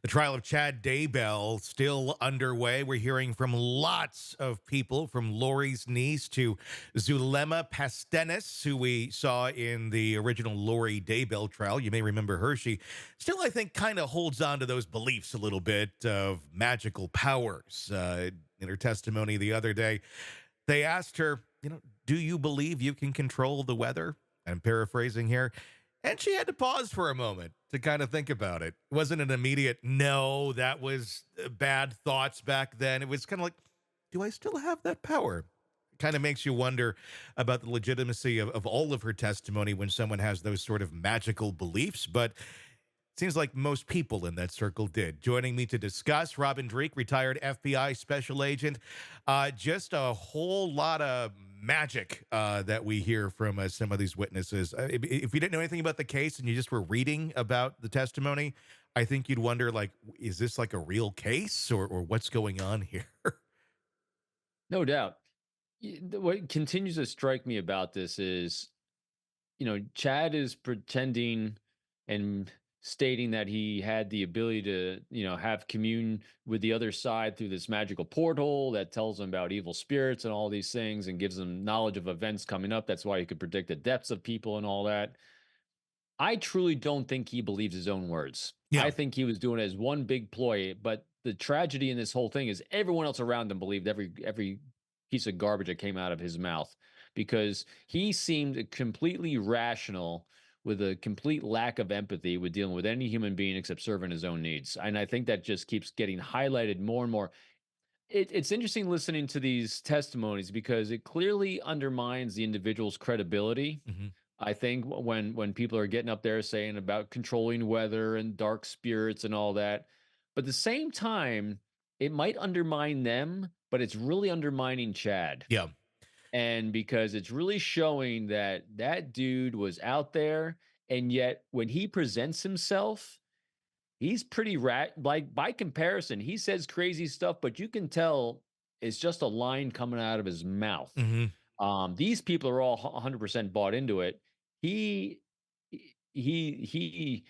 The trial of Chad Daybell still underway. We're hearing from lots of people, from Lori's niece to Zulema Pastenis, who we saw in the original Lori Daybell trial. You may remember her. She still, I think, kind of holds on to those beliefs a little bit of magical powers. In her testimony the other day, they asked her, do you believe you can control the weather? I'm paraphrasing here. And she had to pause for a moment to kind of think about it. It wasn't an immediate, no, that was bad thoughts back then. It was kind of like, do I still have that power? It kind of makes you wonder about the legitimacy of all of her testimony when someone has those sort of magical beliefs. But seems like most people in that circle did. Joining me to discuss, Robin Dreeke, retired FBI special agent. Just a whole lot of magic that we hear from some of these witnesses. If you didn't know anything about the case and you just were reading about the testimony, I think you'd wonder, like, is this like a real case or what's going on here? No doubt. What continues to strike me about this is, Chad is pretending and stating that he had the ability to, have commune with the other side through this magical portal that tells him about evil spirits and all these things and gives him knowledge of events coming up. That's why he could predict the deaths of people and all that. I truly don't think he believes his own words. Yeah. I think he was doing it as one big ploy, but the tragedy in this whole thing is everyone else around him believed every piece of garbage that came out of his mouth because he seemed completely rational with a complete lack of empathy with dealing with any human being except serving his own needs. And I think that just keeps getting highlighted more and more. It's interesting listening to these testimonies because it clearly undermines the individual's credibility. Mhm. I think when people are getting up there saying about controlling weather and dark spirits and all that, but at the same time, it might undermine them, but it's really undermining Chad. Yeah. And because it's really showing that that dude was out there, and yet when he presents himself, he's pretty like by comparison, he says crazy stuff, but you can tell it's just a line coming out of his mouth. Hmm. These people are all 100% bought into it. He, he,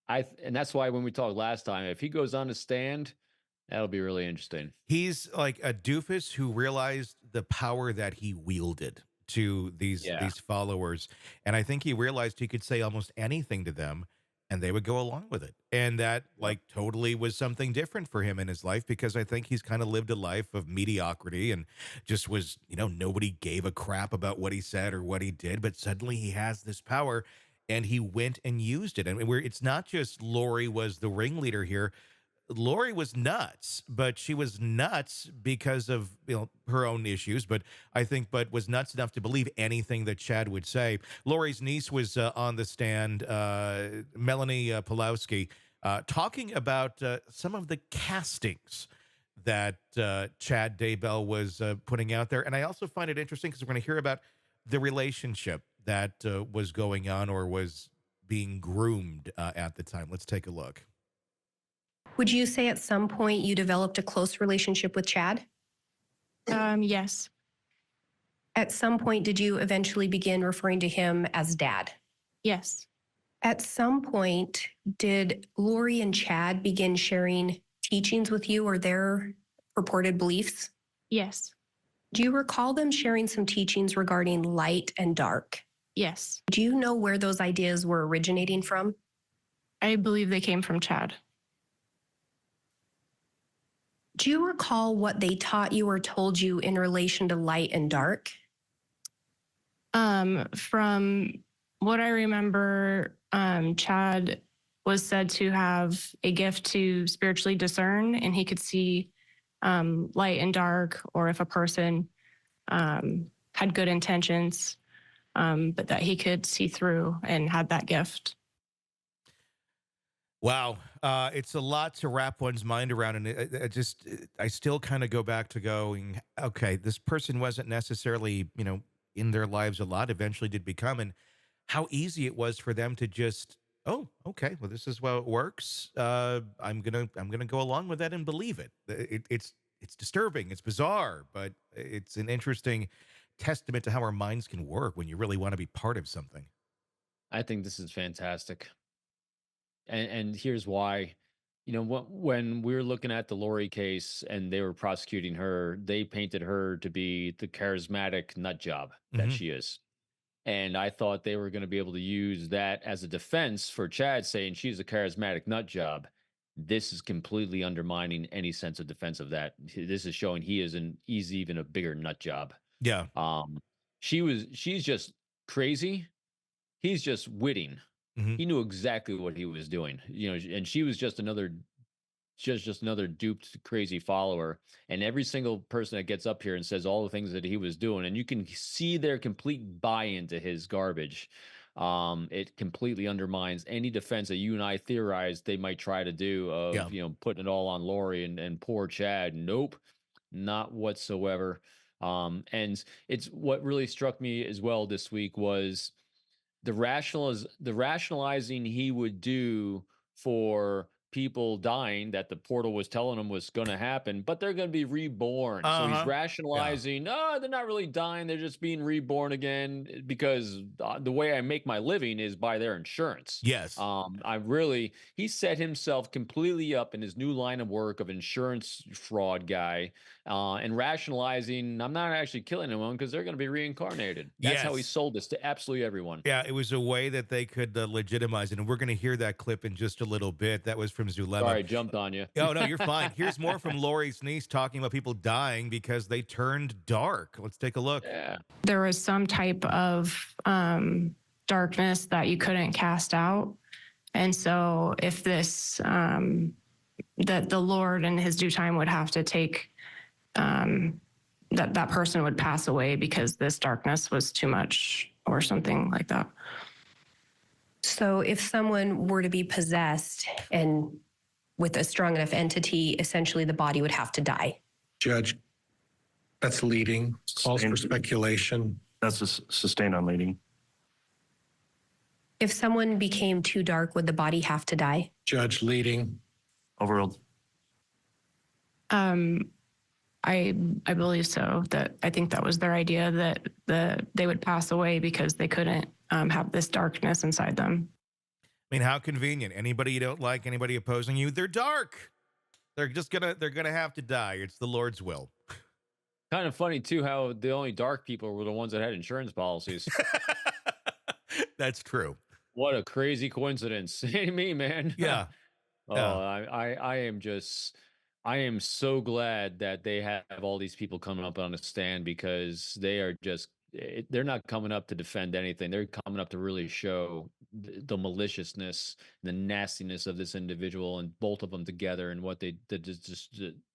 and that's why when we talked last time, if he goes on to stand, that'll be really interesting. He's like a doofus who realized the power that he wielded to Yeah. these followers, and I think he realized he could say almost anything to them and they would go along with it. And that Yep. like totally was something different for him in his life, because I think he's kind of lived a life of mediocrity and just was, nobody gave a crap about what he said or what he did, but suddenly he has this power and he went and used it. And it's not just Lori was the ringleader here. Lori was nuts, but she was nuts because of her own issues. But I think, was nuts enough to believe anything that Chad would say. Lori's niece was on the stand, Melanie Pulowski, talking about some of the castings that Chad Daybell was putting out there. And I also find it interesting because we're going to hear about the relationship that was going on or was being groomed at the time. Let's take a look. Would you say at some point you developed a close relationship with Chad? Yes. At some point, did you eventually begin referring to him as Dad? Yes. At some point, did Lori and Chad begin sharing teachings with you or their purported beliefs? Yes. Do you recall them sharing some teachings regarding light and dark? Yes. Do you know where those ideas were originating from? I believe they came from Chad. Do you recall what they taught you or told you in relation to light and dark? From what I remember, Chad was said to have a gift to spiritually discern, and he could see light and dark, or if a person had good intentions, but that he could see through and had that gift. Wow. It's a lot to wrap one's mind around. And I still kind of go back to going, okay, this person wasn't necessarily, in their lives a lot, eventually did become, and how easy it was for them to just, oh, okay, well, this is how it works. I'm going to go along with that and believe it. It's disturbing. It's bizarre, but it's an interesting testament to how our minds can work when you really want to be part of something. I think this is fantastic. And here's why. when we were looking at the Lori case and they were prosecuting her, they painted her to be the charismatic nut job that Mhm. she is. And I thought they were going to be able to use that as a defense for Chad saying she's a charismatic nut job. This is completely undermining any sense of defense of that. This is showing he's even a bigger nut job. Yeah. Um, she's just crazy. He's just witting. Mhm. He knew exactly what he was doing, and she was just another duped, crazy follower. And every single person that gets up here and says all the things that he was doing, and you can see their complete buy into his garbage. It completely undermines any defense that you and I theorized they might try to do Yeah. of, putting it all on Lori and poor Chad. Nope, not whatsoever. And it's what really struck me as well this week was the rationalizing he would do for people dying that the portal was telling him was going to happen, but they're going to be reborn. So he's Uh-huh. Yeah. rationalizing, no, they're not really dying. They're just being reborn again because the way I make my living is by their insurance. Yes. He set himself completely up in his new line of work of insurance fraud guy, and rationalizing, I'm not actually killing anyone because they're going to be reincarnated. That's how he Yes. sold this to absolutely everyone. Yeah, it was a way that they could legitimize it. And we're going to hear that clip in just a little bit. That was from Zulema. Sorry, I jumped on you. Oh, no, you're fine. Here's more from Lori's niece talking about people dying because they turned dark. Let's take a look. Yeah. There was some type of darkness that you couldn't cast out. And so if this, that the Lord in his due time would have to take, that person would pass away because this darkness was too much or something like that. So if someone were to be possessed and with a strong enough entity, essentially the body would have to die. Judge, that's leading. Calls for speculation. That's a sustained on leading. If someone became too dark, would the body have to die? Judge, leading. Overruled. I believe so. That I think that was their idea, that they would pass away because they couldn't have this darkness inside them. I mean, how convenient. Anybody you don't like, anybody opposing you, they're dark. They're gonna have to die. It's the Lord's will. Kind of funny too how the only dark people were the ones that had insurance policies. That's true. What a crazy coincidence. Ain't me, man. Yeah. Oh, Yeah. I am so glad that they have all these people coming up on a stand because they're not coming up to defend anything. They're coming up to really show the maliciousness, the nastiness of this individual and both of them together and what the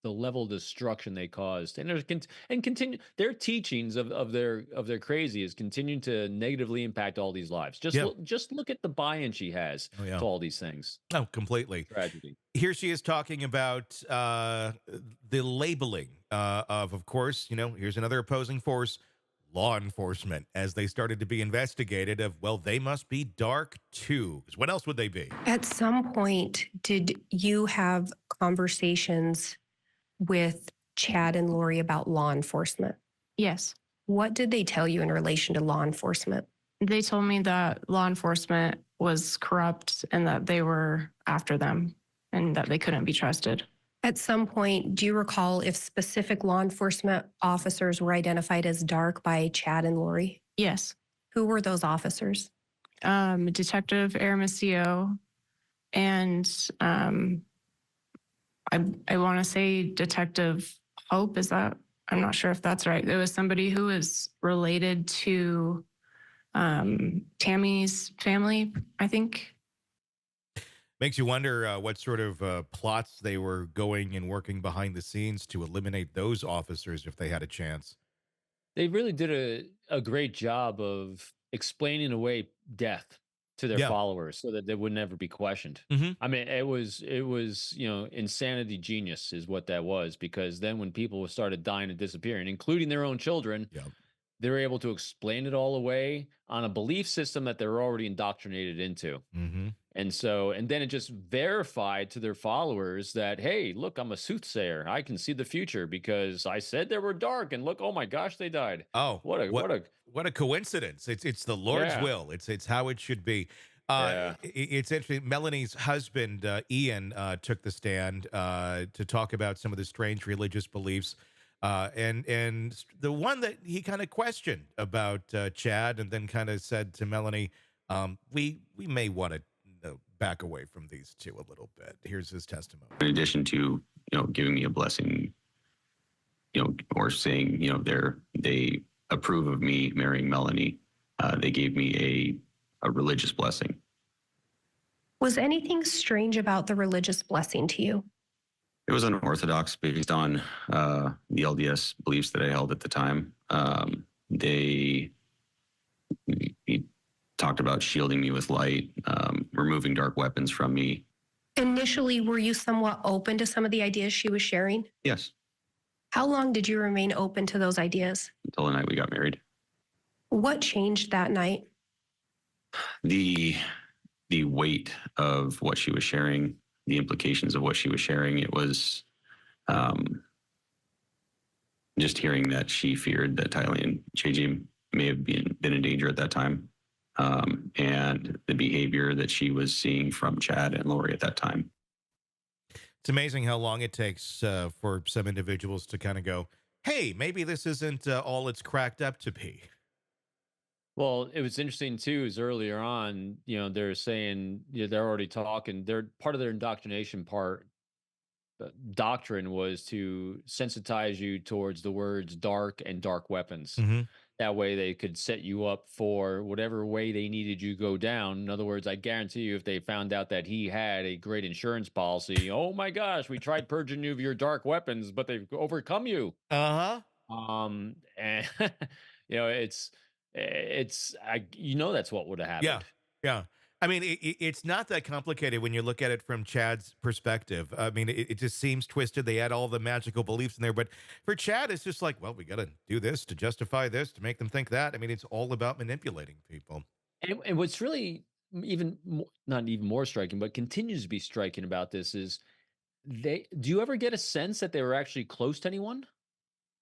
level of destruction they caused. And continue their teachings of their crazy is continuing to negatively impact all these lives. Just look at the buy-in she has to all these things. Oh, completely. Tragedy. Here she is talking about the labeling of course, here's another opposing force, law enforcement, as they started to be investigated of, well, they must be dark too. 'Cause what else would they be? At some point, did you have conversations with Chad and Lori about law enforcement? Yes. What did they tell you in relation to law enforcement? They told me that law enforcement was corrupt and that they were after them and that they couldn't be trusted. At some point, do you recall if specific law enforcement officers were identified as dark by Chad and Lori? Yes. Who were those officers? Detective Aramisio and I want to say Detective Hope. Is that? I'm not sure if that's right. There was somebody who was related to Tammy's family, I think. Makes you wonder what sort of plots they were going and working behind the scenes to eliminate those officers if they had a chance. They really did a great job of explaining away death to their followers so that they would never be questioned. Mm-hmm. I mean, it was insanity genius is what that was, because then when people started dying and disappearing, including their own children, they were able to explain it all away on a belief system that they're already indoctrinated into. Mm-hmm. And then it just verified to their followers that, hey, look, I'm a soothsayer. I can see the future because I said they were dark, and look, oh my gosh, they died. Oh, what a what a coincidence! It's the Lord's will. It's how it should be. It's interesting. Melanie's husband, Ian, took the stand to talk about some of the strange religious beliefs. And the one that he kind of questioned about Chad, and then kind of said to Melanie, we may want to back away from these two a little bit. Here's his testimony. In addition to, giving me a blessing, or saying, they approve of me marrying Melanie, they gave me a religious blessing. Was anything strange about the religious blessing to you? It was unorthodox based on the LDS beliefs that I held at the time. He talked about shielding me with light, removing dark weapons from me. Initially, were you somewhat open to some of the ideas she was sharing? Yes, How long did you remain open to those ideas? until the night we got married. What changed that night? The weight of what she was sharing, the implications of what she was sharing, it was just hearing that she feared that Tylee and JJ may have been in danger at that time, and the behavior that she was seeing from Chad and Lori at that time. It's amazing how long it takes for some individuals to kind of go, hey, maybe this isn't all it's cracked up to be. Well, it was interesting too, is earlier on, they're saying, they're already talking, they're part of their indoctrination doctrine was to sensitize you towards the words dark and dark weapons. Mm-hmm. That way they could set you up for whatever way they needed you to go down. In other words, I guarantee you, if they found out that he had a great insurance policy, oh my gosh, we tried purging you of your dark weapons, but they've overcome you. Uh-huh. And it's that's what would have happened. Yeah. I mean, it's not that complicated when you look at it from Chad's perspective. I mean, it just seems twisted. They add all the magical beliefs in there. But for Chad, it's just like, well, we got to do this to justify this, to make them think that. I mean, it's all about manipulating people. And what's really not even more striking, but continues to be striking about this is do you ever get a sense that they were actually close to anyone?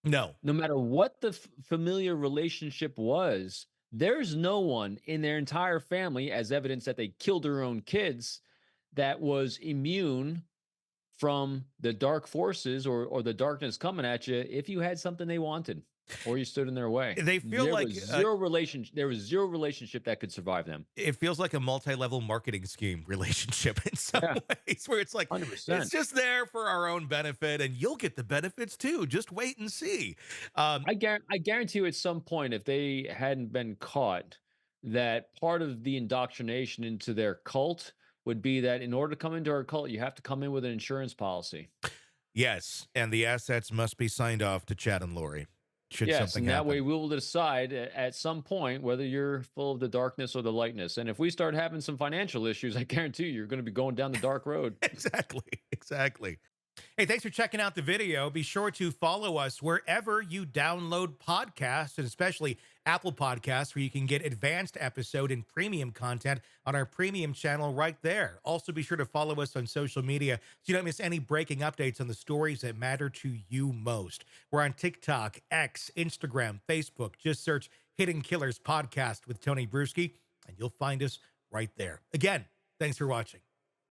No. No matter what the familiar relationship was, there's no one in their entire family, as evidence that they killed their own kids, that was immune from the dark forces or the darkness coming at you if you had something they wanted or you stood in their way. They feel like there was zero relationship that could survive them. It feels like a multi-level marketing scheme relationship in some ways, where it's like 100%. It's just there for our own benefit, and you'll get the benefits too. Just wait and see. I guarantee you, at some point, if they hadn't been caught, that part of the indoctrination into their cult would be that in order to come into our cult, you have to come in with an insurance policy. Yes, and the assets must be signed off to Chad and Lori. Should yes, something and that happen. way we will decide at some point whether you're full of the darkness or the lightness. And if we start having some financial issues, I guarantee you're going to be going down the dark road. Exactly. Hey, thanks for checking out the video. Be sure to follow us wherever you download podcasts, and especially Apple Podcasts, where you can get advanced episode and premium content on our premium channel right there. Also, be sure to follow us on social media so you don't miss any breaking updates on the stories that matter to you most. We're on TikTok, X, Instagram, Facebook. Just search Hidden Killers Podcast with Tony Brueski, and you'll find us right there. Again, thanks for watching.